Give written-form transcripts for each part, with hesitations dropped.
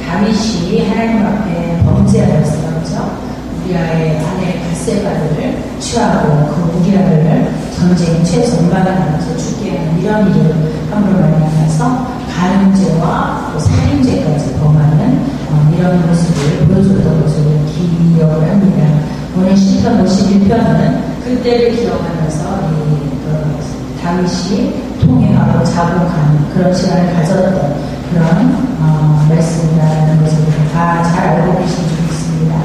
다윗이 하나님 앞에 범죄하였어요. 그렇죠? 우리아의 아내 밧세바를 취하고 그 우리아를 전쟁 최전방에 나가서 죽게 하는 이런 일을 함으로 말미암아서 간음죄와 또 살인죄까지 범하는 이런 모습을 보여줬던 것으로 기억을 합니다. 오늘 시편 51편은 그때를 기억하면서 다윗이 통회하고 자복하는 그런 시간을 가졌던 그런 말씀이라는 것을 다 잘 알고 계신 줄 믿습니다.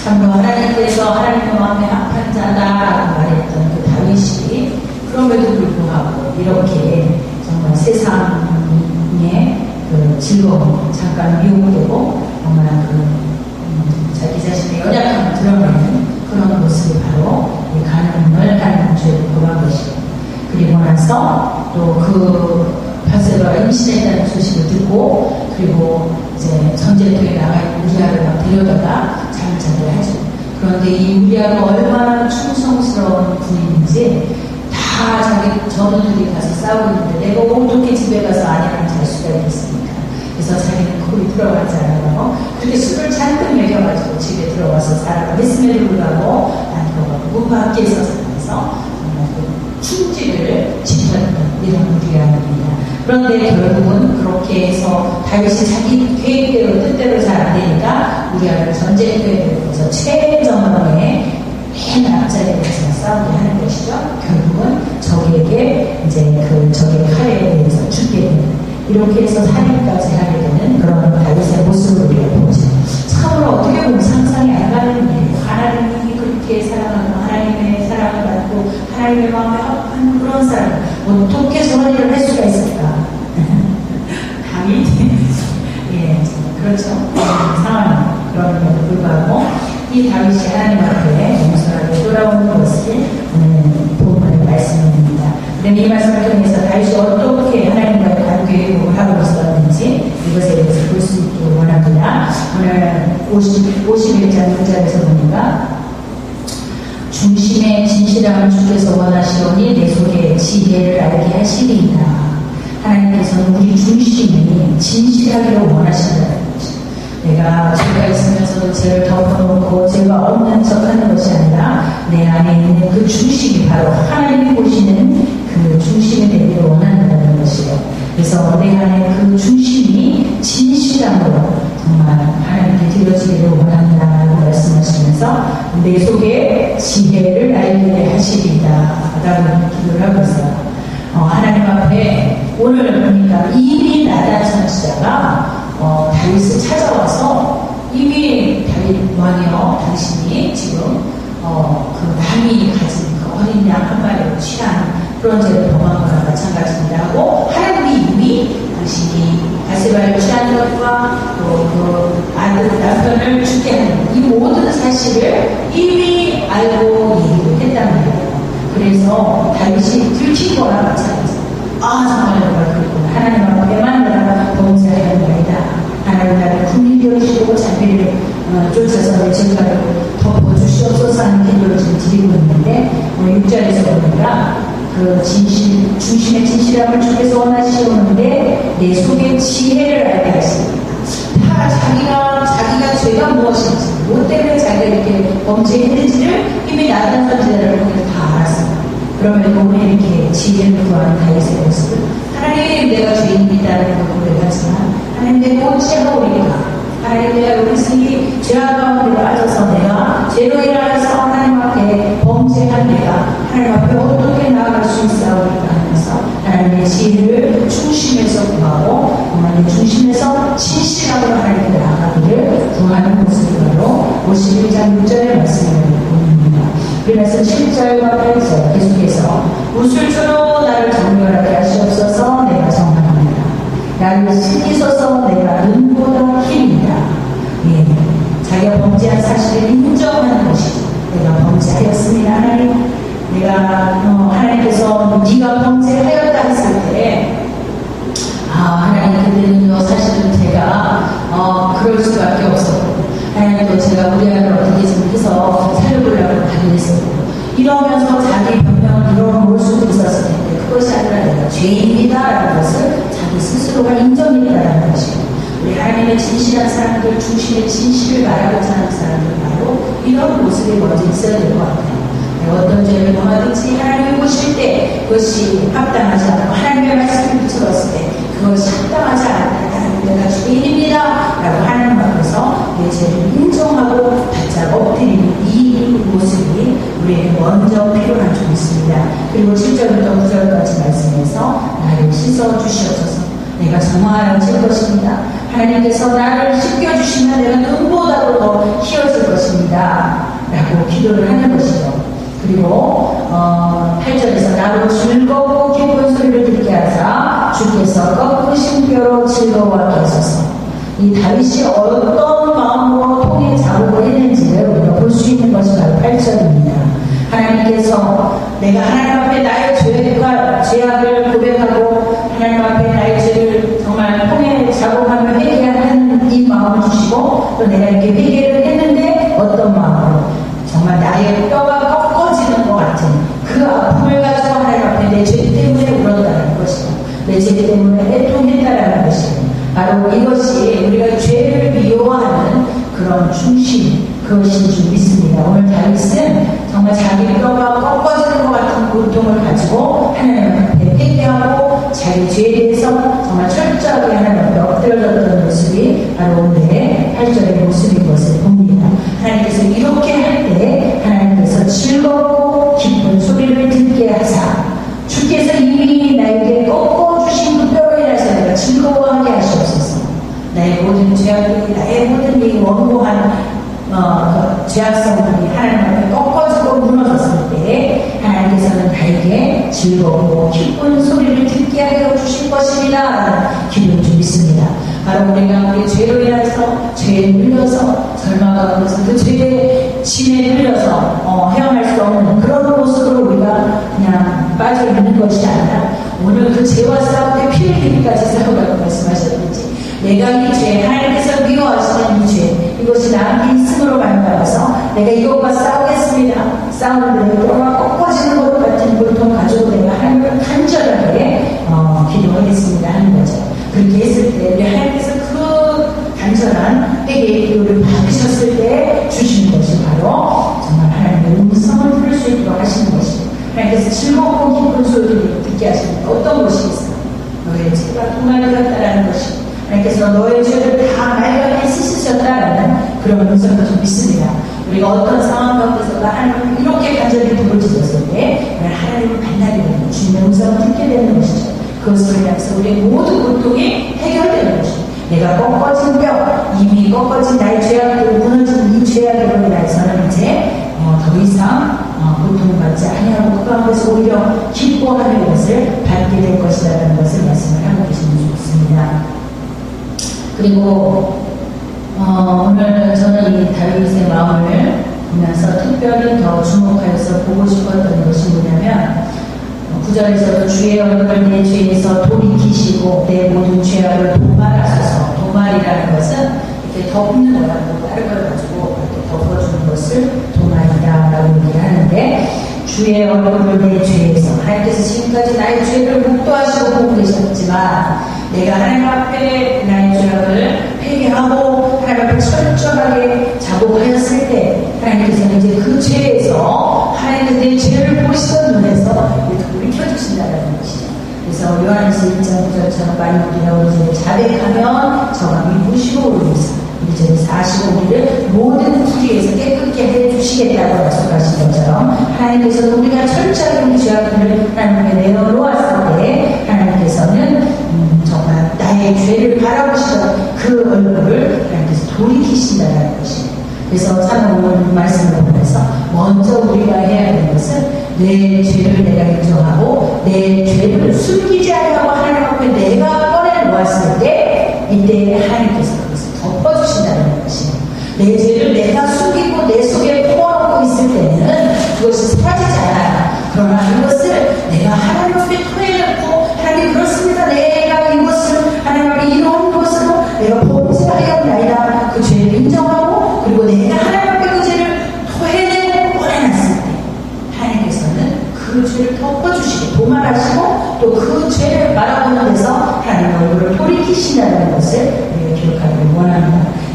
참으로 하나님께서 하나님의 마음에 합한 자다라고 말했던 그 다윗이 그럼에도 불구하고 이렇게 정말 세상의 그 즐거움 잠깐 미혹되고 정말 자기 자신의 연약함을 드러내는 그런 모습이 바로 이 간음을 하는 죄를 범한 것이고, 그리고 나서 또 그 밧세바가 임신했다는 소식을 듣고 그리고 이제 전쟁터에 나가 있는 우리아를 막 데려다가 잠자게 하죠. 그런데 이 우리아가 얼마나 충성스러운 분인지 다 자기 전우들이 가서 싸우고 있는데 내가 어떻게 집에 가서 아내랑 잘 수가 있겠습니까? 그래서 자기는 거기 들어갔잖아요. 그렇게 술을 잔뜩 먹여가지고 집에 들어와서 살아가 했음에도 불구하고 남편과 문 밖에서 살면서 정말 그 충지를 지켰던 이런 우리아입니다. 그런데 결국은 그렇게 해서 다윗이 자기 계획대로 뜻대로 잘 안 되니까 우리아를 전쟁터에 들어서 최전방에 맨 앞자리에 가서 싸우게 하는 것이죠. 결국은 적에게 이제 적의 칼에 의해서 죽게 되는, 이렇게 해서 살인까지 하게 되는 그런 다윗의 모습을 우리가 보죠. 참으로 어떻게 보면 상상이 안 가는 일이에요. 하나님이 그렇게 사랑하고 하나님의 사랑을 받고 하나님의 마음에 합한 그런 사람, 어떻게 저런 일을 할 수가 있을까? 다윗이 예, 그렇죠. 상황 그럼에도 불구하고 이 다윗이 하나님 앞에 용서하게 돌아오는 것을 오늘 본문의 말씀입니다. 그런데 이 말씀을 통해서 다윗이 어떻게 하나님과의 관계를 하고 있었는지 이것에 대해서 볼 수 있기를 원합니다. 오늘 51장 6절에서 보니까 중심의 진실함을 주께서 원하시오니 내 속에 지혜를 알게 하시리이다. 하나님께서는 우리 중심이 진실하기를 원하신다는 것이죠. 내가 죄가 있으면서도 죄를 덮어놓고 죄가 없는 척하는 것이 아니라 내 안에 있는 그 중심이 바로 하나님이 보시는 그 중심이 되기를 원한다는 것이에요. 그래서 내 안에 그 중심이 진실함으로 정말 하나님께 드려지기를 원한다고 말씀하시면서 내 속에 지혜를 알게 하시리이다 라고 기도를 하고 있어요. 하나님 앞에 오늘 보니까 이미 나단 선지자가 다윗을 찾아와서 이미 다윗 왕이여 당신이 지금 그 남이 가진 그 어린 양 한 마리를 취한 그런 죄를 범한 거나 마찬가지입니다 하고 하나님이 이미 당신이 밧세바를 취한 것과 또 그 아들 남편을 죽게 하는 이 모든 사실을 이미 알고 얘기를 했다는 거예요. 그래서 다윗이 들킨 거나 마찬가지입니다. 정말 내가 그렇구나. 하나님 앞에만 내가 범죄하였나이다. 하나님 나를 긍휼히 여기시고 자비를 쫓아서 내 죄가를 덮어주시옵소서 하는 기도를 지금 드리고 있는데 오늘 6절에서 보니까 그 중심의 진실함을 주께서 원하시오는데 내 속에 지혜를 알게 하십니다. 다 자기가 죄가 무엇인지 뭐 때문에 자기가 이렇게 범죄했는지를 이미 나단 선지자를 통해서 다 알았습니다. 그러면 오늘 이렇게 지혜를 구하는 다윗의 모습을 하나님 내가 죄인이다라는 걸 고백하지만 하나님 내가 어찌하오리까? 하나님 내가 여기서 죄악 가운데 빠져서 내가 죄로 인하여서 하나님 앞에 범죄한 내가 하나님 앞에 어떻게 나아갈 수 있사오리까 하면서 하나님의 지혜를 중심에서 구하고 하나님의 중심에서 진실함으로 하나님께 나아가기를 구하는 모습이 바로 51장 6절의 말씀을 봅니다. 그래서 7절과 8절 계속해서 웃을 줄로 나를 정결하게 하시옵소서. 내가 정합니다. 나를 숨기소서. 내가 눈보다 힘이다. 예, 자기가 범죄한 사실을 인정하는 것이죠. 내가 범죄하였습니다. 하나님, 내가 하나님께서 네가 범죄하였다 했을 때 하나님 그때는요 사실은 제가 그럴 수밖에 없었고 하나님도 제가 우리 아이를 어떻게 좀 해서 살려보려고 하긴 했었고 이러면서 자기 변명을 이뤄놓을 수도 있었을 텐데 그것이 아니라 내가 죄인이다라는 것을 자기 스스로가 인정했다라는 것이고 우리 하나님의 진실한 사람들, 중심의 진실을 말하고자 하는 사람들, 바로 이런 모습이 먼저 있어야 될 것 같아요. 어떤 죄를 범하든지 하나님이 보실 때 그것이 합당하지 않고 하나님의 말씀을 비춰봤을 때 그것이 합당하지 않다. 내가 죄인입니다 라고 하나님 앞에서 내 죄를 인정하고 바짝 엎드리는 이 모습이 우리에게 먼저 필요한 점 있습니다. 그리고 7절부터 9절까지 말씀해서 나를 씻어주시옵소서. 내가 정화하여질 것입니다. 하나님께서 나를 씻겨주시면 내가 눈보다도 더 희어질 것입니다 라고 기도를 하는 것이죠. 그리고 8절에서 나로 즐겁고 기쁜 소리를 듣게 하사 주께서 꺾으신 뼈로 즐거워하게 하소서. 이 다윗이 어떤 마음으로 통의 작업을 했는지를 우리가 볼 수 있는 것이 바로 8절입니다. 하나님께서 내가 하나님 앞에 나의 죄악을 고백하고 하나님 앞에 나의 죄를 정말 통해 작업하며 회개하는 이 마음을 주시고 또 내가 이렇게 회개를 했는데 어떤 마음으로 정말 나의 뼈가 꺾어지는 것 같은 그 아픔을 가지고 하나님 앞에 내 죄 때문에 울었다는 것이고 내 죄 때문에 애통했다라는 것이고 바로 이것이 우리가 죄를 미워하는 그런 중심, 그것인 줄 믿습니다. 오늘 다윗은 정말 자기 뼈가 꺾어지는 것 같은 고통을 가지고 하나님 앞에 회개하고 자기 죄에 대해서 정말 철저하게 하나님 앞에 엎드려졌던 모습이 바로 오늘의 8절의 모습인 것을 봅니다. 하나님께서 이렇게 할 때 하나님께서 즐겁고 기쁜 소리를 듣게 하사 주께서 이미 나에게 꺾어주신 그 뼈로 인해서 내가 즐거워하게 하시옵소서. 나의 모든 죄악들이 나의 모든 이 원고한 죄악성들이 하나님 앞에 꺾어지고 무너졌을 때 하나님께서는 나에게 즐거워 기쁜 소리를 듣게 하여 주실 것입니다 라는 기도를 좀 믿습니다. 바로 우리가 우리 죄로 인해서 죄에 눌려서 절망하면서 그 죄의 짐에 눌려서 헤어날 수 없는 그런 모습으로 우리가 그냥 빠져 있는 것이 아니라 오늘 그 죄와 싸울 때 피 흘리기까지 싸우라고 말씀하셨는지 내가 이 죄, 하나님께서 미워하시는 이 죄, 이것이 나한테 있음으로 말미암아서 내가 이것과 싸우겠습니다. 싸우는데 내 뼈가 꺾어지는 것 같은 고통 가지고 내가 하나님을 간절하게 기도하겠습니다 하는 거죠. 그렇게 했을 때 우리 하나님께서 그 간절한 회개의 기도를 받으셨을 때 주시는 것이 바로 정말 하나님의 음성을 들을 수 있도록 하시는 것입니다. 하나님께서 즐겁고 기쁜 소리를 듣게 하십니다. 어떤 것이 있어요? 너의 죄가 도말되었다라는 것입니다. 하나님께서 너의 죄를 다 말끔히 씻으셨다라는 그런 음성을 좀 믿습니다. 우리가 어떤 상황 가운데서도 하나님을 이렇게 간절히 부르짖었을 때 하나님을 만나게 되는 주님의 음성을 듣게 되는 것이죠. 그것을 위해서 우리의 모든 고통이 해결되는 것입니다. 내가 꺾어진 뼈, 이미 꺾어진 나의 죄악으로 무너진 이 죄악으로 인해서는 이제 더 이상 고통받지 아니하고 그 가운데서 오히려 기뻐하는 것을 받게 될 것이라는 것을 말씀을 하고 계시는 줄 믿습니다. 그리고 오늘 저는 이 다윗의 마음을 보면서 특별히 더 주목하여서 보고 싶었던 것이 뭐냐면 9절에서도 주의 얼굴을 내 죄에서 돌이키시고 내 모든 죄악을 도말하소서. 도말이라는 것은 이렇게 덮는 거라고 다른 걸 가지고 이렇게 덮어주는 것을 도말이다라고 얘기를 하는데 주의 얼굴을 내 죄에서 하나님께서 지금까지 나의 죄를 묵도하시고 보고 계셨지만 내가 하나님 앞에 나의 죄악을 회개하고 하나님 앞에 철저하게 자복하였을 때 하나님께서는 이제 그 죄에서 하나님께서 내 죄를 보시던 눈에서 돌이켜주신다는 것이죠. 그래서 요한에서 1장 9절처럼 많이 우리가 우리 자백하면 저가 미부시고 오르면서 우리 죄 45일을 모든 불의에서 깨끗게 해주시겠다고 약속하신 것처럼 하나님께서 우리가 철저하게 우리 죄악들을 하나님께 내어놓았을 때 하나님께서는 정말 나의 죄를 바라보시던 그 얼굴을 하나님께서 돌이키신다는 것입니다. 그래서 참 오늘 말씀을 보면서 먼저 우리가 해야 하는 것은 내 죄를 내가 인정하고 내 죄를 숨기지 않으려고 하나님 앞에 내가 꺼내놓았을 때 이때 하나님께서 그것을 덮어주신다는 것입니다. 내 죄를 내가 숨기고 내 속에 품어놓고 있을 때는 그것이 사라지지 않아요. 그러나 이것을 내가 하나님 앞에 토해놓고 하나님 그렇습니다. 내가 이것을 하나님 앞에 이런 것으로 내가 범죄하였나이다. 그 죄를 인정하고 그리고 내가 하나님 앞에 그 죄를 토해내고 꺼내놨을 때 하나님께서는 그 죄를 덮어주시고 도말하시고 또 그 죄를 바라보는 데서 하나님 얼굴을 돌이키신다는 것을 우리가 기억하고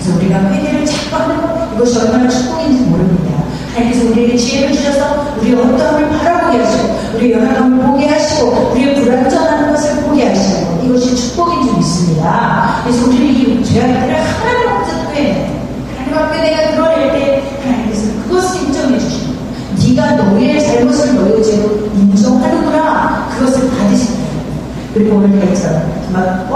그래서 우리가 회개를 자꾸 하는 것, 이것이 얼마나 축복인지 모릅니다. 하나님께서 우리에게 지혜를 주셔서 우리의 어떠함을 바라보게 하시고 우리의 연약함을 보게 하시고 우리의 불완전한 것을 보게 하시고 이것이 축복인 줄 믿습니다. 그래서 우리는 이 죄악들을 하나님 앞에 하나님 앞에 내가 드러낼 때 하나님께서 그것을 인정해 주시고 네가 너의 잘못을 너의 죄로 인정하는구나, 그것을 받으시는 거예요. 그리고 오늘 배처럼 정말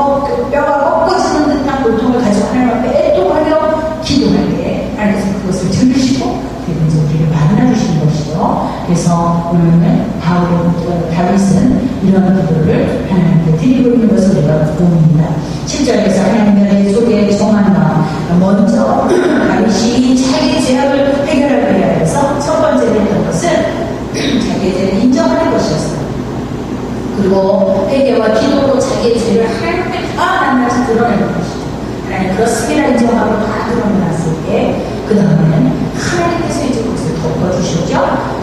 뼈가 꺾어지는 듯한 고통을 가지고 하나님 앞에 애통하며 기도할 때 하나님께서 그것을 들으시고 그리고 이제 우리를 만나주시는 것이죠. 그래서 오늘은 다윗은 이런 기도를 하나님께 드리고 있는 것을 우리가 봅니다. 7절에서 하나님의 내 속에 정한 마음, 먼저 다윗이 자기 죄악을 해결하기 위해서 첫 번째로 했던 것은 자기의 죄를 인정하는 것이었어요. 그리고 회개와 기도로 자기의 죄를 하나님께 다 낱낱이 드러내는 것이죠. 하나님 그렇습니다 인정하고 다 드러내놨을 때 그 다음에는 하나님께서 이제 그것을 덮어주시죠.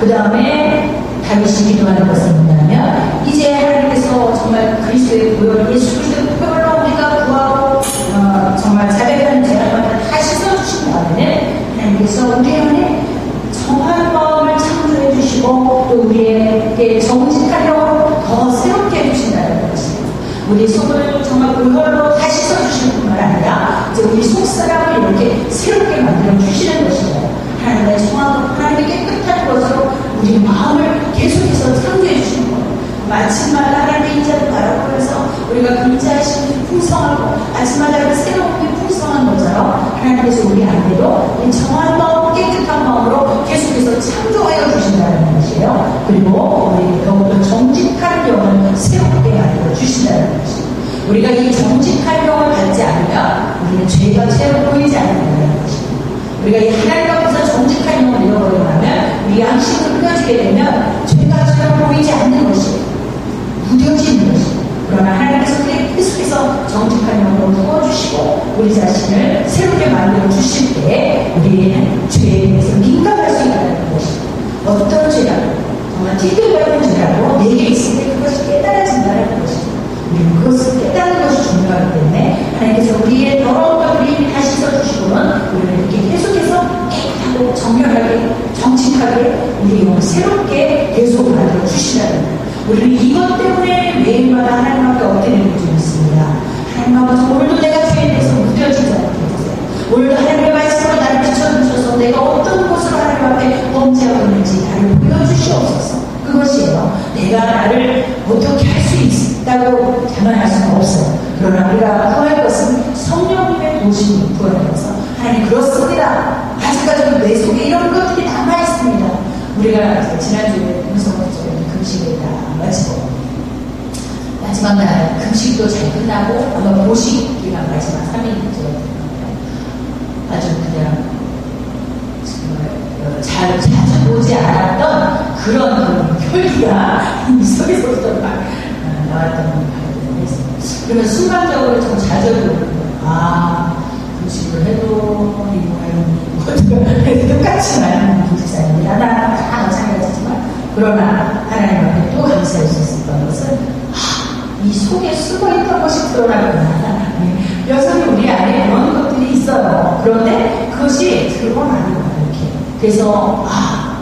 그 다음에 다윗이 기도하는 것은 뭐냐면 이제 하나님께서 정말 그리스도의 보혈, 예수 그리스도의 보혈로 우리가 구하고 정말 자백하는 죄악을 다 씻어주신 다음에는 하나님께서 우리 안에 정한 마음을 창조해 주시고 또 우리에게 정직한 영으로 더 새롭게 해주신다는 것이에요. 우리 속을 정말 보혈로 다 씻어주시는 뿐만 아니라 이제 우리 속사람을 이렇게 새롭게 만들어 주시는 것이에요. 하나님의 정하고 하나님의 깨끗한 것으로 우리 마음을 계속해서 창조해 주시는 거예요. 마침마다 하나님의 인자를 바라보면서 우리가 금자하심이 풍성하고 아침마다 그 새로움이 풍성한 것처럼 하나님께서 우리 안에도 이 정한 마음, 깨끗한 마음으로 계속해서 창조하여 주신다는 것이에요. 그리고 우리 더욱더 정직한 영을 새롭게 만들어 주신다는 것이에요. 우리가 이 정직한 영을 받지 않으면 우리는 죄가 죄로 보이지 않는다는 것이에요. 우리가 이 하나님 앞에서 정직한 영을 잃어버리고 나면 우리 양심을 흐려지게 되면 죄가 죄로 보이지 않는 것이에요. 무뎌지는 것이에요. 그러나 하나님께서 우리에게 계속해서 정직한 영으로 부어주시고 우리 자신을 새롭게 만들어 주실 때 우리는 죄에 대해서 민감할 수 있다는 것이에요. 어떤 죄라도 정말 뒤틀려있는 죄라도 내게 있을 때 그것이 깨달아진다는 것이에요. 우리는 그것을 깨닫는 것이 중요하기 때문에 하나님께서 우리의 더러운 것들이 다시 써주시고는 우리는 이렇게 계속해서 깨끗하고 정결하게 정직하게 우리 영을 새롭게 계속 만들어 주시라는 거예요. 우리는 이것 때문에 매일마다 하나님 앞에 엎드리는 줄 믿습니다. 하나님 아버지 오늘도 내가 죄에 대해서 무뎌지지 않게 해주세요. 오늘도 하나님의 말씀으로 나를 비춰주셔서 내가 어떤 곳으로 하나님 앞에 범죄하고 있는지 나를 보여주시옵소서. 그것이에요. 내가 나를 어떻게 할 수 있다고 자만할 수는 없어요. 그러나 우리가 구할 것은 성령님의 도심을 구하면서 하나님 그렇습니다. 아직까지도 내 속에 이런 것들이 남아있습니다. 우리가 지난주에 음성적인 금식을 다 마치고 마지막 날 금식도 잘 끝나고 아마 보식 기간 마지막 3일이죠. 아주 그냥 자주 보지 않았던 그런 혈기가 이 속에서부터 나왔던 발견을 했어요. 그러면 순간적으로 좀 좌절을 금식을 해도 이거 똑같이 많은 부지사입니다. 나는 다 마찬가지지만 그러나 하나님 앞에 또 감사할 수 있었던 것은 이 속에 숨어있던 것이 드러나구나. 여전히 우리 안에 그런 것들이 있어요. 그런데 그것이 드러나는 거예요. 그래서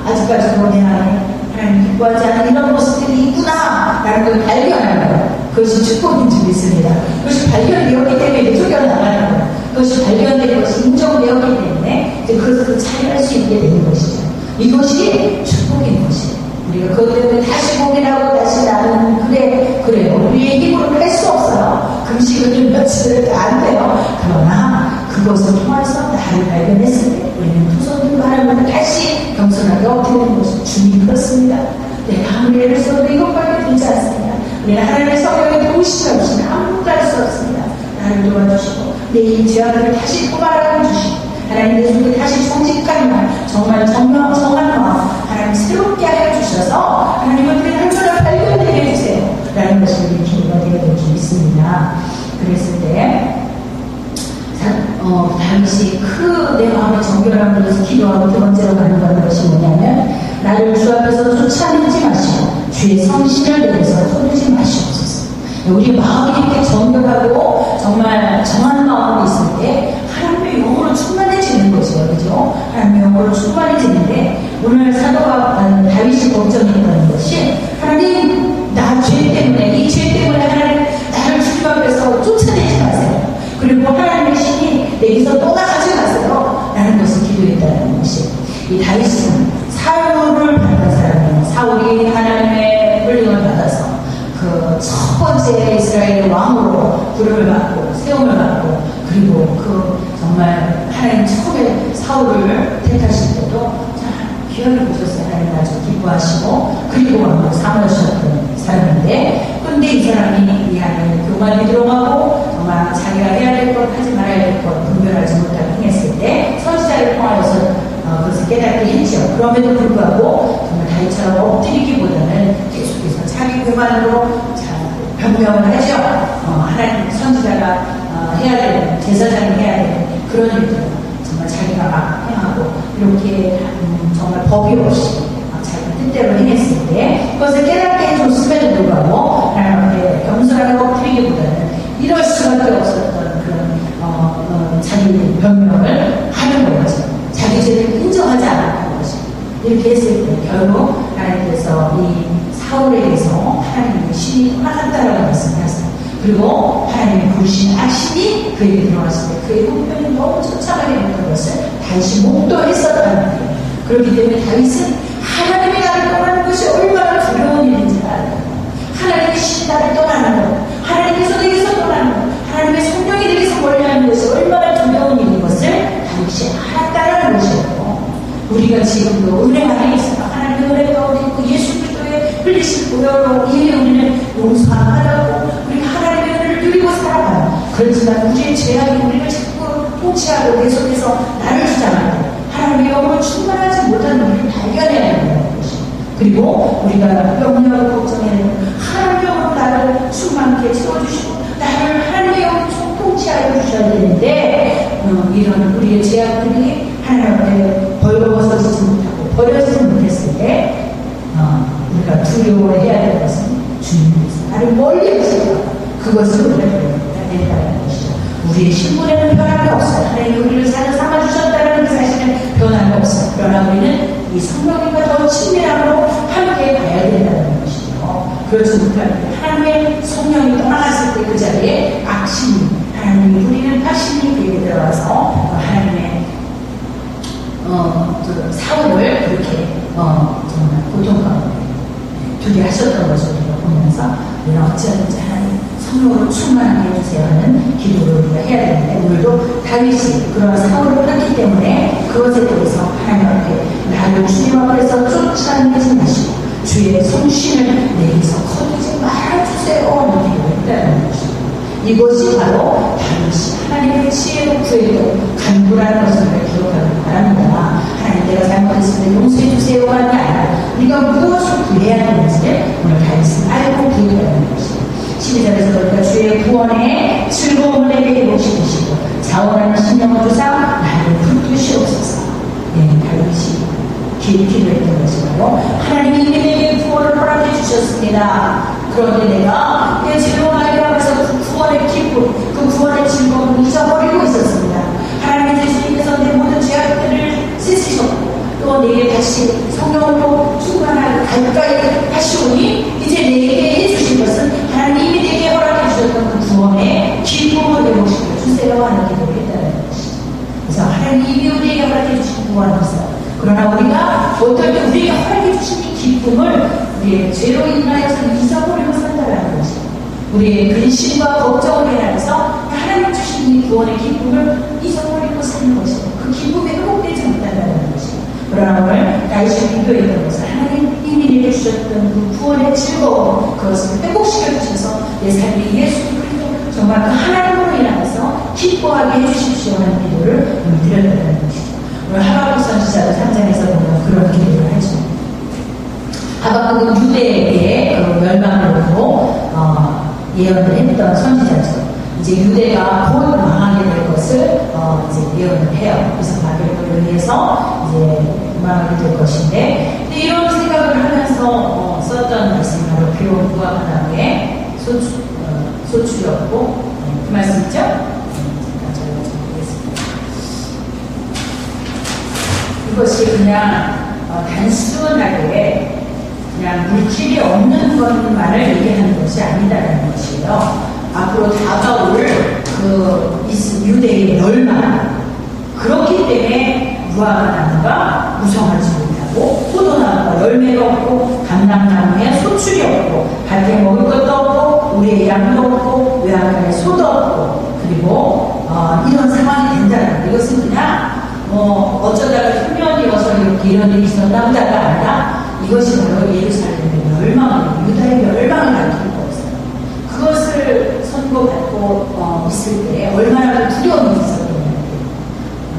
아직까지도 내 안에 하나님 기뻐하지 않는 이런 모습들이 있구나 라는 걸 발견하는 거예요. 그것이 축복인 줄 믿습니다. 그것이 발견되었기 때문에 쫓겨나가는 거예요. 그것이 발견된 것이 인정되었기 때문에 이제 그것을 차이할 수 있게 되는 것이죠. 이것이 축복인 것이에요. 우리가 그것 때문에 다시 고민하고 다시 나는 그래요. 우리의 힘으로 할 수 없어요. 금식을 며칠을 안 돼요. 그러나 그것을 통해서 나를 발견했을 때 우리는 두 손을 바라보고 다시 겸손하게 엎드리는 것이 주님 그렇습니다. 내가 아무리 애를 써도 이것밖에 되지 않습니다. 우리는 하나님의 성령의 도우심이 없이는 아무것도 할 수 없습니다. 나를 도와주시고 내 이 죄악을 다시 포괄하여 주시고 하나님 내 속에 다시 정직한 마음 정말 정한 마음 하나님 새롭게 하여 주셔서 하나님은 우리의 한전을 발견되게 해주세요 라는 것이 우리 기도가 되어야 될 줄 믿습니다. 그랬을 때 다윗이 내 마음의 정결함을 위해서 기도하고 두 번째로 가는 것이 뭐냐면 나를 주 앞에서 쫓아내지 마시고 주의 성신을 내려서 쫓지 마시옵소서. 우리 마음이 이렇게 정결하고 정말 정한 마음이 있을 때 하나님의 영으로 오늘 다윗이 걱정했던 것이 하나님 나 죄 때문에 이 죄 때문에 하나님 나를 주님 앞에서 쫓아내지 마세요. 그리고 하나님의 신이 내게서 떠나가지 마세요. 라는 것을 기도했다는 것이 이 다윗은 사울을 받은 사람이에요. 사울이 하나님의 불림을 받아서 그 첫 번째 이스라엘의 왕으로 부름을 받고 세움을 받고 그리고 그 정말 하나님 처음에 사울을 택하실 때도 참 귀하게 보셨어요. 하나님 아주 기뻐하시고 그리고 왕으로 삼으셨던 사람인데 근데 이 사람이 이 안에 교만이 들어가고 정말 자기가 해야 될 것 하지 말아야 될 것 분별하지 못하게 행했을 때 선지자를 통하여서 그것을 깨닫게 했죠. 그럼에도 불구하고 정말 다윗처럼 엎드리기보다는 계속해서 자기 교만으로 변명을 하죠. 하나님 선지자가 해야 되는 제사장이 해야 되는 그런 일들 정말 자기가 막 행하고 이렇게 정말 법이 없이 자기 뜻대로 행했을 때 그것을 깨닫게 해줬음에도 불구하고 하나님 앞에 겸손하게 엎드리기보다는 이럴 수밖에 없었던 그런 자기 변명을 하는 거죠. 자기 죄를 인정하지 않았던 것이 이렇게 했을 때 결국 하나님께서 이 사울에게서 하나님의 신이 떠나갔다라고 말씀하셨어요. 그리고 하나님의 부르신 악신이 그에게 들어왔을 때 그의 형편이 너무 처참하게 됐던 것을 다윗이 목도했었다는 거예요. 그렇기 때문에 다윗은 하나님이 나를 떠나는 것이 얼마나 두려운 일인지 알아요. 하나님의 신이 나를 떠나는 것, 하나님께서 내게서 떠나는 것, 하나님의 성령이 내게서 멀리하는 것이 얼마나 두려운 일인 것을 다윗이 알았다는 것이었고 우리가 지금도 은혜 안에 있어요. 하나님의 은혜 가운데 있고 예수 그리스도의 흘리신 보혈로 이에 우리는 용서받았고 우리가 하나님의 은혜를 누리고 살아가요. 그렇지만 우리의 죄악이 우리를 자꾸 통치하고 계속해서 나를 주장할 때 하나님의 영으로 충만하지 못한 우리를 발견해야 된다는 것이죠. 그리고 우리가 염려하고 걱정해야 되는 하나님의 영으로 나를 충만하게 채워주시고 나를 하나님의 영으로 통치하여 주셔야 되는데 이런 우리의 죄악들이 하나님 앞에 벌거벗어지지 못하고 버려지지 못했을 때 우리가 두려워해야 될 것은 주님께서 나를 멀리 하시고 그것을 우리가 된다는 것이죠. 우리의 신분에는 변함이 없어요. 하나님이 우리를 삼아주셨다는 그 사실은 변함이 없어요. 그러나 우리는 이 성령님과 더 친밀함으로 함께 가야 된다는 것이죠. 그렇지 못하면 하나님의 성령이 떠나갔을 때 그 자리에 악신이 하나님이 부리는 악신이 그에게 들어와서 하나님의 사울을 그렇게 정말 고통 가운데 두게 하셨던 것을 우리가 보면서 우리는 어찌하든지 하나님 성령으로 충만하게 해주세요 하는 기도를 우리가 해야 되는데 오늘도 다윗이 그런 사울을 했기 때문에 그것에 대해서 하나님 앞에 나를 주님 앞에서 쫓아내지 마시고 주의 성신을 내게서 거두지 말아주세요 하는 기도를 했다는 것입니다. 이것이 바로 다윗이 하나님의 지혜로 구해도 간구라는 것을 기억하기 바랍니다. 하나님 내가 잘못했을 때 용서해 주세요가 아니라 우리가 무엇을 구해야 하는지를 오늘 다윗은 알고 구했다는 것입니다. 12절에서 우리가 주의 구원에 즐거움을 내게 해보시고 자원하는 신령을 주사 나를 붙드시옵소서. 다윗이 기도했던 것이 바로 하나님이 내게 구원을 허락해 주셨습니다. 그런데 내가 내 죄로 말미암아서 그 구원의 기쁨, 그 구원의 즐거움을 잊어버리고 있었습니다. 하나님 예수님께서 내 모든 죄악들을 씻으셨고 또 내게 다시 성령으로 충만하게 가까이 하시오니 이제 내게 해주신 것은 하나님이 내게 허락해 주셨던 그 구원의 기쁨을 회복시켜 주세요 하는 기도를 했다는 것이죠. 그래서 하나님이 우리에게 허락해 주신 구원이 있어요. 그러나 우리가 어떨 때 우리에게 허락해 주신 이 기쁨을 우리의 죄로 인하여서 잊어버리고 산다는 것이죠. 우리의 근심과 걱정으로 인하여서 하나님 주신 이 구원의 기쁨을 잊어버리고 사는 것이죠. 그 기쁨에 회복되지 못한다는 것이죠. 그러나 오늘 다윗이 기도했던 것은 하나님 이미 내게 주셨던 그 구원의 즐거움 그것을 회복시켜 주셔서 내 삶에 예수 그리스도 정말 그 하나님으로 인하여서 기뻐하게 해주십시오 하는 기도를 드렸다는 것이죠. 오늘 하박국 선지자도 3장에서 보면 그런 기도를 하죠. 하박국은 유대에게 그 멸망을 놓고 예언을 했던 선지자죠. 이제 유대가 곧 망하게 될 것을 이제 예언을 해요. 그래서 바벨론을 위해서 이제 망하게 될 것인데, 근데 이런 생각을 하면서 썼던 말씀이 바로 비로구와 하나님의 소출이었고, 그 말씀 있죠? 제가 보겠습니다. 이것이 그냥 단순하게 그냥 물질이 없는 것만을 얘기하는 것이 아니다라는 것이에요. 앞으로 다가올 그 유대의 멸망, 그렇기 때문에 무화과나무가 무성하지 못하고 포도나무가 열매가 없고 감람나무에 소출이 없고 밭에 먹을 것도 없고 우리의 양도 없고 외양간에 소도 없고 그리고 이런 상황이 된다는 것. 이것은 그냥 어쩌다가 흉년이어서 이런 일이 있었나 보다가 아니라 이것이 바로 예루살렘의 멸망, 유다의 멸망을 가리키는 거였어요. 그것을 선고받고 있을 때 얼마나 두려움이 있었느냐.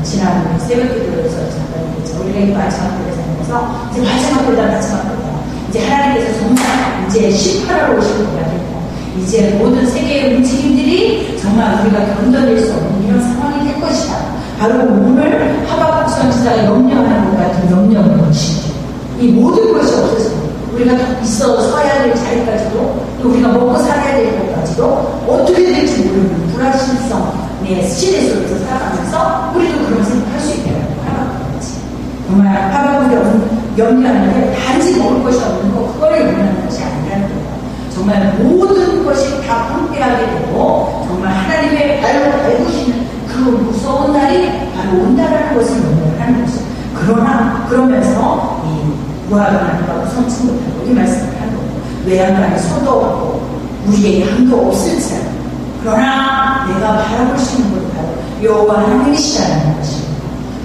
지난 새벽기도에서 잠깐 우리가 마지막 때에서 이제 마지막 때다. 이제 하나님께서 정말 이제 심판하러 오시는 거야. 이제 모든 세계의 움직임들이 정말 우리가 견뎌낼 수 없는 이런 상황이 될 것이다. 바로 오늘 하박국 선지자가 염려하는 것 같은 염려의 것이죠. 이 모든 것이 없어서 우리가 있어 서야 될 자리까지도 또 우리가 먹고 살아야 될 것까지도 어떻게 될지 모르는 불확실성의 시대 속에서 살아가면서 우리도 그런 생각할 수 있다고 하박국이지. 정말 하박국이 염려하는데 단지 먹을 것이 없는 거 그걸 염려하는 것이 아니라는 거예요. 정말 모든 것이 다 분배하게 되고 정말 하나님의 발로 밟으시는 그 무서운 날이 바로 온다라는 것을 염려를 하는 것이죠. 그러면서 이 무화과나무가 무성치 못하고 이 말씀을 하는 거고 외양간에 소도 없고 우리의 양도 없을지라 그러나 내가 바라볼 수 있는 것도 바로 여호와 하나님이시라는 것입니다.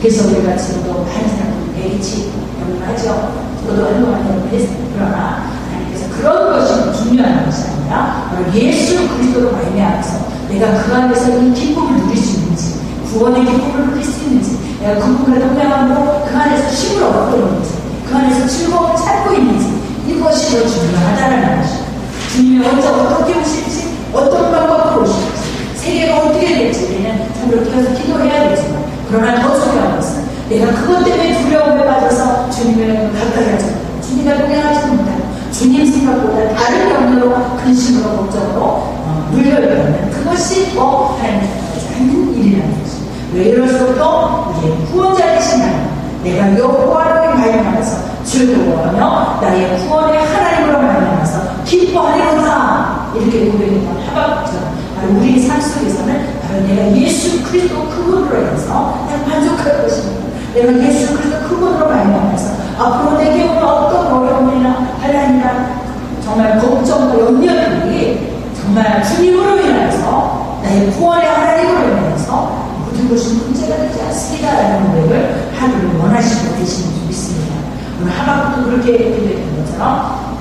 그래서 우리가 지금도 많은 사람들이 매일치 연구하죠. 저도 한동안 연구했어요. 그러나 하나님께서 그런 것이 중요한 것이 아니라 바로 예수 그리스도로 말미암아서 내가 그 안에서 이 기쁨을 누릴 수 있는지 구원의 기쁨을 누릴 수 있는지 내가 그분과 동행함으로 그 안에서 힘을 얻고 있는지 그 안에서 즐거움을 찾고 있는지 이것이 더 중요하다는 것이죠. 주님이 언제 어떻게 오실지 어떤 방법으로 오실지 세계가 어떻게 될지 우리는 참으로 깨어서 기도해야 되지만 그러나 더 중요한 것은 내가 그것 때문에 두려움에 빠져서 주님을 가까이 하지 못하고 주님과 동행하지 못하고 주님 생각보다 다른 염려로 근심으로 걱정으로 눌려있다면 그것이 더 하나님께서 하는 일이라는 것입니다. 왜 이럴수록 우리의 구원자 되신 하나님 내가 여호와로 말미암아서 즐거워하며 나의 구원의 하나님으로 말미암아서 기뻐하리로다 이렇게 고백했던 하박국처럼 바로 우리의 삶 속에서는 바로 내가 예수 그리스도 그분으로 인해서 내가 만족할 것입니다. 내가 예수 그리스도 그분으로 말미암아서 앞으로 내게 오는 어떤 어려움이나 환난이나 정말 걱정과 염려들이 정말 주님으로 인해서 나의 구원의 하나님으로 인해서 모든 것이 문제가 되지 않습니다라는 고백을 하기를 원하시고 계시는 줄 믿습니다. 오늘 하박국도 그렇게 기도했던 것처럼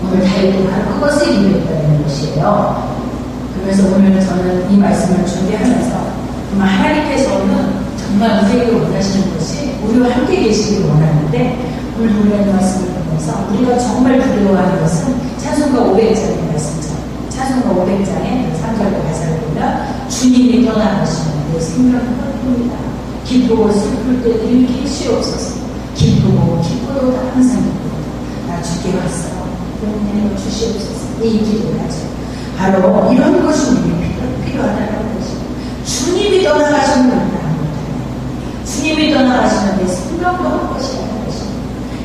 오늘 다윗도 바로 그것을 기도했다는 것이에요. 그래서 오늘 저는 이 말씀을 준비하면서 정말 하나님께서는 정말 우리에게 원하시는 것이 우리와 함께 계시기를 원하는데 오늘 우리가 이 말씀을 보면서 우리가 정말 두려워하는 것은 찬송가 500장의 말씀이죠. 찬송가 500장의 3절과 가사를 보면 주님이 떠나가시면 내 생명은 헛됩니다. 기쁘고 슬플 때 늘 계시옵소서. 기쁘고 기뻐도 항상 기쁘다. 나 주께 왔어. 은혜로 주시옵소서. 이 기도를 하죠. 바로 이런 것이 우리에게 필요하다는 것입니다. 주님이 떠나가시면 주님이 떠나가시면 내 생명도 할 것이라는 것입니다.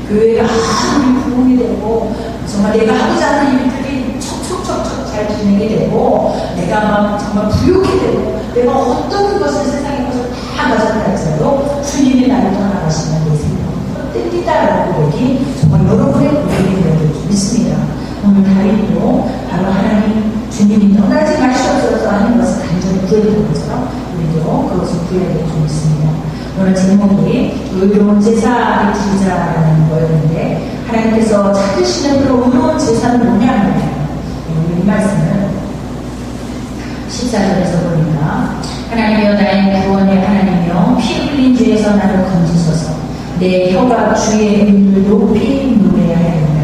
교회가 아무리 부흥이 되고 정말 내가 하고자 하는 일들이 척척척척 잘 진행이 되고 내가 막 정말 부욕이 되고 내가 어떤 것을 세상의 것을 다 가졌다 할지라도 주님이 나를 떠나가시면 내 생명은 헛됩니다라는 고백이 정말 여러분의 고백이 되는 줄 믿습니다. 오늘 다윗도 바로 하나님 주님이 떠나지 마시옵소서 하는 것을 간절히 구했던 것처럼 우리도 그것을 구해야 될 줄 믿습니다. 오늘 제목이 의로운 제사의 기자라는 거였는데 하나님께서 찾으시는 그 의로운 제사는 뭐냐면 이 말씀은 14절에서 보니까 하나님이여 나의 구원의 하나님이여 피 흘린 죄에서 나를 건지소서 내 혀가 주의 이름을 높이 노래하리라.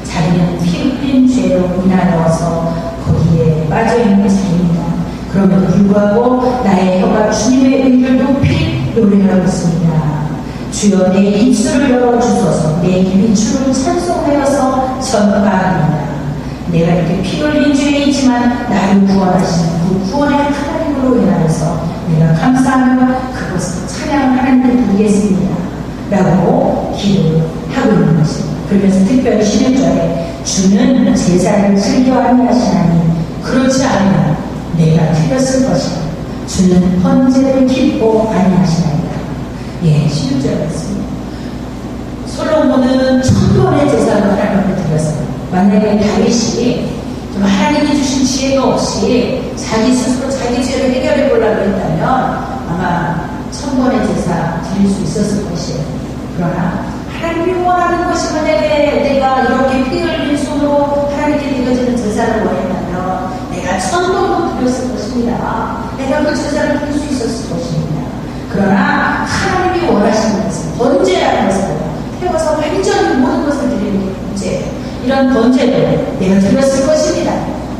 자기는 피 흘린 죄로 인하여서 거기에 빠져있는 자입니다. 그럼에도 불구하고 나의 혀가 주님의 의를 높이 노래하고 있습니다. 주여 내 입술을 열어주소서. 내 입이 주를 찬송하여서 전파합니다. 내가 이렇게 피 흘린 죄에 있지만 나를 구원하시는 그 구원의 하나님으로 인하여서 내가 감사하며 그것을 찬양을 하나님께 드리겠습니다. 라고 기도를 하고 있는 것입니다. 그러면서 특별히 11절에 주는 제사를 즐겨 아니하시나니 그렇지 않으면 내가 틀렸을 것이다. 주는 번제를 기뻐 아니하시나이다. 예, 11절 말씀입니다. 솔로몬은 1000번의 제사를 하나님 앞에 드렸어요. 만약에 다윗이 좀 하나님이 주신 지혜가 없이 자기 스스로 자기 죄를 해결해 보려고 했다면 아마 1000번의 제사 드릴 수 있었을 것이에요. 그러나 하나님이 원하는 것이 만약에 내가 이렇게 피 흘린 손으로 하나님께 드려지는 제사를 원했다면 내가 1000번도 드렸을 것입니다. 내가 그 제사를 드릴 수 있었을 것입니다. 그러나 하나님이 원하시는 것은 번제라는 것을 태워서 완전히 모든 것을 드리는 게 번제예요. 이런 번제를 내가 드렸을 것입니다.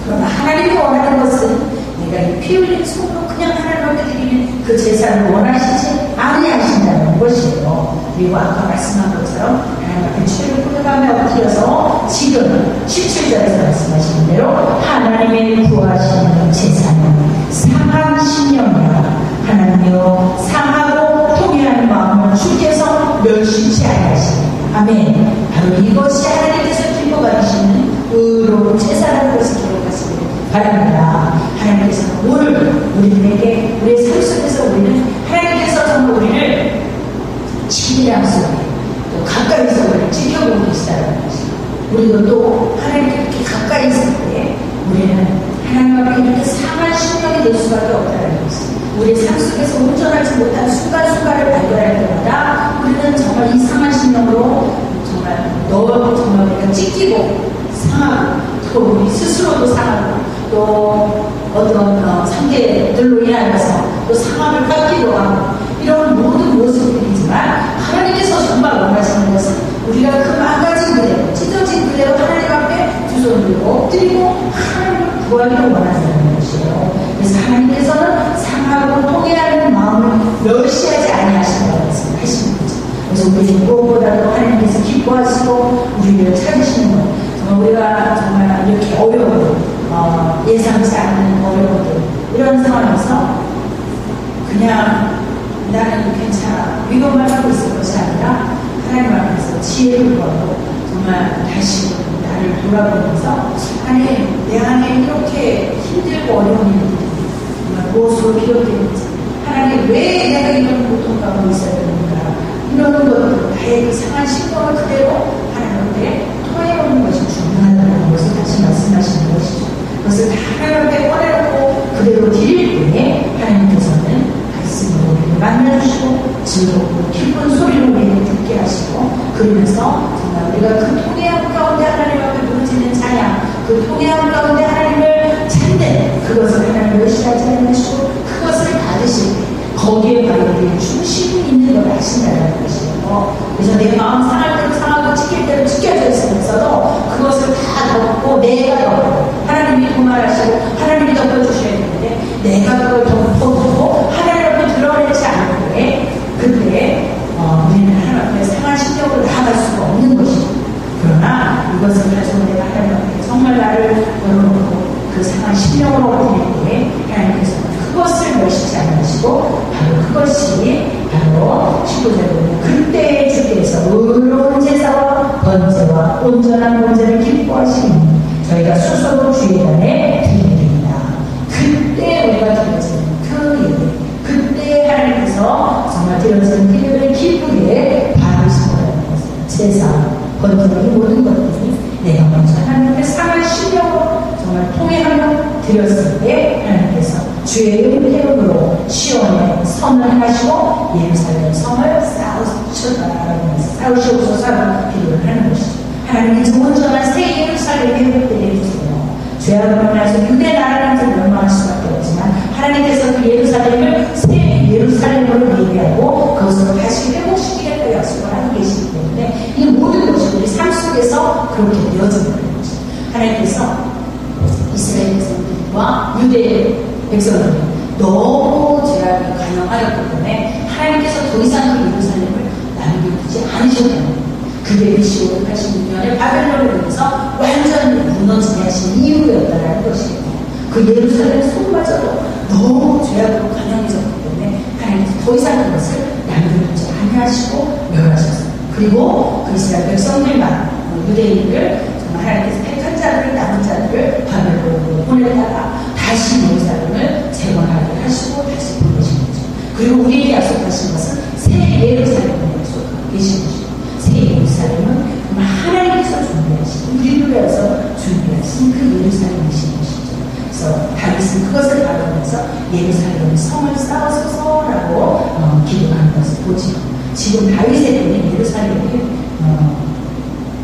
그러나 하나님이 원하는 것은 내가 이 피 흘린 손으로 그냥 하나님 앞에 드리는 그 제사를 원하시지 아니하신다는 것이에요. 그리고 아까 말씀한 것처럼 하나님 앞에 죄를 고백하며 엎드려서 지금 17절에서 말씀하신 대로 하나님의 구하시는 제사는 상한 심령이라 하나님이여 상하고 통회하는 마음을 주께서 멸시치 아니하시니 아멘. 바로 이것이 하나님께서 기뻐 받으시는 의로운 제사라는 것을 기억하시길 바랍니다. 하나님께서는 오늘 우리들에게 우리의 삶 속에서 우리는 하나님께서 정말 우리를 친밀한 속에 또 가까이서 우리를 지켜보고 계시다는 것입니다. 우리도 또 하나님께 이렇게 가까이 있을 때 우리는 하나님 앞에 이렇게 상한 심령이 될 수밖에 없다는 것입니다. 우리의 삶 속에서 온전하지 못한 순간순간을 발견할 때마다 우리는 정말 이 상한 심령으로 정말 우리가 찢기고 상하고 또 우리 스스로도 상하고 또 어떤 상대들로 인하여서 또 상함을 갖기도 하고 이런 모든 모습들이지만 하나님께서 정말 원하시는 것은 우리가 그 망가진 그대로 찢어진 그대로 하나님 앞에 두 손을 들고 엎드리고 하나님을 구하기를 원하시는 것이에요. 그래서 하나님께서는 상하고 통회하는 마음을 멸시하지 아니하신다고 말씀하시는 거죠. 그래서 우리는 무엇보다도 하나님께서 기뻐하시고 우리를 찾으시는 것, 정말 우리가 정말 이렇게 어려운 예상치 않는 어려움들 이런 상황에서 그냥 나는 괜찮아 이것만 하고 있을 것이 아니라 하나님 앞에서 지혜를 구하고 정말 다시 나를 돌아보면서 하나님 내 안에 이렇게 힘들고 어려운 일들이 정말 무엇으로 비롯되는지 하나님 왜 내가 이런 고통 가운데 있어야 되는가 이런 것들 나의 그 상한 심령을 그대로 하나님 앞에 토해오는 것이 중요하다는 것을 다시 말씀하시는 것이죠. 그것을 다 하나님 앞에 꺼내놓고 그대로 드릴 때에 하나님께서는 말씀으로 우리를 만나주시고 즐겁고 기쁜 소리로 우리를 듣게 하시고 그러면서 정말 우리가 그 통회함 가운데 하나님 앞에 부르짖는 찬양 그 통회함 가운데 하나님을 찾는 그것을 하나님 멸시하지 않으시고 그것을 받으실 때 거기에 바로 우리의 중심이 있는 걸 아신다는 것이에요. 그래서 내 마음 상할 대로 상하고 지킬 대로 지켜져 있으면서도 그것을 다 덮고 내가 덮고 하나님이 도말하시고 하나님이 덮어주셔야 되는데 내가 그걸 덮어두고 하나님 앞에 드러내지 않을 때 그때 우리는 하나님 앞에 상한 심령으로 나아갈 수가 없는 것이죠. 그러나 이것을 가지고 내가 하나님 앞에 정말 나를 열어놓고 그 상한 심령으로 드릴 때 하나님께서는 그것을 멸시지 않으시고 바로 그것이 바로 19절에 보면 그때 주께서 의로운 제사와 번제와 온전한 번제를 기뻐하시니 저희가 수소로 주의 단에 드리리이다. 그때 우리가 드려지는 그 예배 그때 하나님께서 정말 드려지는 그 예배를 기쁘게 받으시는 것입니다. 제사, 번제 이 모든 것들이 내가 먼저 하나님께 상한 심령으로 정말 통회하며 드렸을 때 하나님께서 주의 은혜로 시온에 선을 하시고 예루살렘 성을 싸우시옵소서라고 기도를 하는 것이죠. 하나님께서 온전한 새 예루살렘 회복되게 해주세요. 죄악으로 인해서 유대 나라는 멸망할 수밖에 없지만 하나님께서 그 예루살렘을 새 예루살렘으로 예비하고 그것으로 다시 회복시키겠다고 약속을 하고 계시기 때문에 이 모든 것이 우리 삶 속에서 그렇게 되어지는 것이죠. 하나님께서 이스라엘 백성들과 유대 백성들이 너무 죄악에 관영하였기 때문에 하나님께서 더 이상 그 예루살렘을 남겨두지 않으셨다는 그게 BC 586년에 바벨론으로 인해서 완전히 무너지게 하신 이유였다는 것이에요. 그 예루살렘 성마저도 너무 죄악으로 관영해졌기 때문에 하나님께서 더 이상 그것을 남겨두지 아니하시고 멸하셨어요. 그리고 그 이스라엘 백성들만 유대인들 정말 하나님께서 택한 자들 남은 자들을 바벨론으로 보냈다가 다시 예루살렘을 재건하게 하시고 다시 보내신 거죠. 그리고 우리에게 약속하신 것은 새 예루살렘을 약속하고 계신 것이죠. 새 예루살렘은 하나님께서 준비하신 우리를 위해서 준비하신 그 예루살렘이신 것이죠. 그래서 다윗은 그것을 바라보면서 예루살렘 성을 쌓아서라고 기도하는 것을 보죠. 지금 다윗의 때는 예루살렘이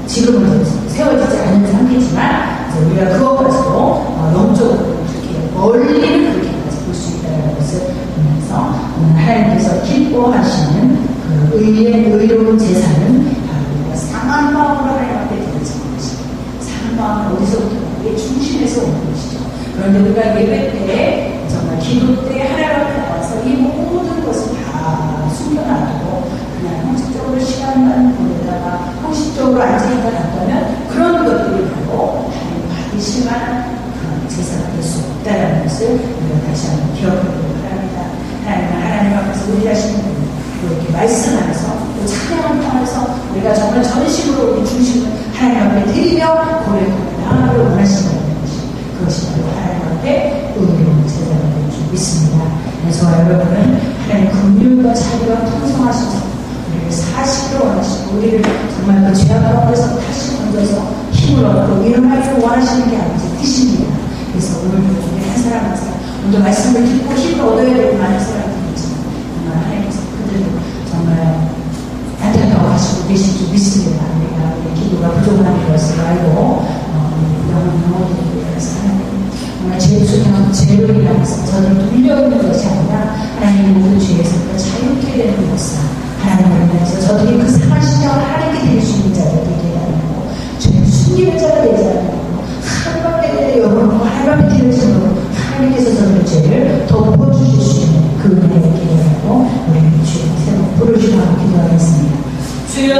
지금은 세워지지 않은 상태지만 우리가 그것까지도 영적으로 그렇게 멀리는 그렇게까지 볼 수 있다는 것을 보면서 하나님께서 기뻐하시는 그 의로운 제사는 우리가 상한 마음으로 하나님 앞에 드려지는 것입니다. 상한 마음은 어디서부터 내 중심에서 오는 것이죠. 그런데 우리가 예배 때 정말 기도 때 하나님 앞에 나와서 이 모든 것을 다 숨겨놔두고 그냥 형식적으로 시간만 보내다가 형식적으로 앉아있다 갔다면 그런 것들이 바로 하나님 받으실 만한 그런 제사가 될 수 없다는 것을 우리가 다시 한번 기억하도록 바랍니다. 하나님 앞에서 우리 자신을 이렇게 말씀 안에서 또 찬양을 통해서 우리가 정말 전심으로 우리 중심을 하나님 앞에 드리며 고백하는 나아가기를 원하시는 그것이 바로 하나님 앞에 의로운 제사가 될 줄 믿습니다. 그래서 여러분은 하나님 긍휼과 자비와 통성하셔서 우리를 사시기를 원하시고 우리를 정말 그 죄악 가운데서 다시 건져서 힘을 얻고 일어나기를 원하시는 게 아버지 뜻입니다. 그래서 오늘도 우리 한 사람 한 사람 오늘도 말씀을 듣고 힘을 얻어야 될 많은 사람들이 있지만 정말 하나님께서 그들을 정말 안타까워하시고 계신 줄 믿습니다. 우리가 우리 기도가 부족한 것을 알고 영혼들을 위해서 하나님 정말 죄로 인하여서 저를 눌려있는 것이 아니라 하나님의 모든 죄에서 자유케 되는 것을 하나님을 위해서 저들이 그 상한 심령을 하나님께 드릴 수 있는 자가 되게 하고 죄를 숨기는 자가 되지 않고 하나님 앞에 여러분 하나님 앞에 드려지므로 하나님께서 저들의 죄를 덮어주실 수 있는 그 은혜를 기대하고 우리는 주의 새로 부르시라고 기도하겠습니다. 주여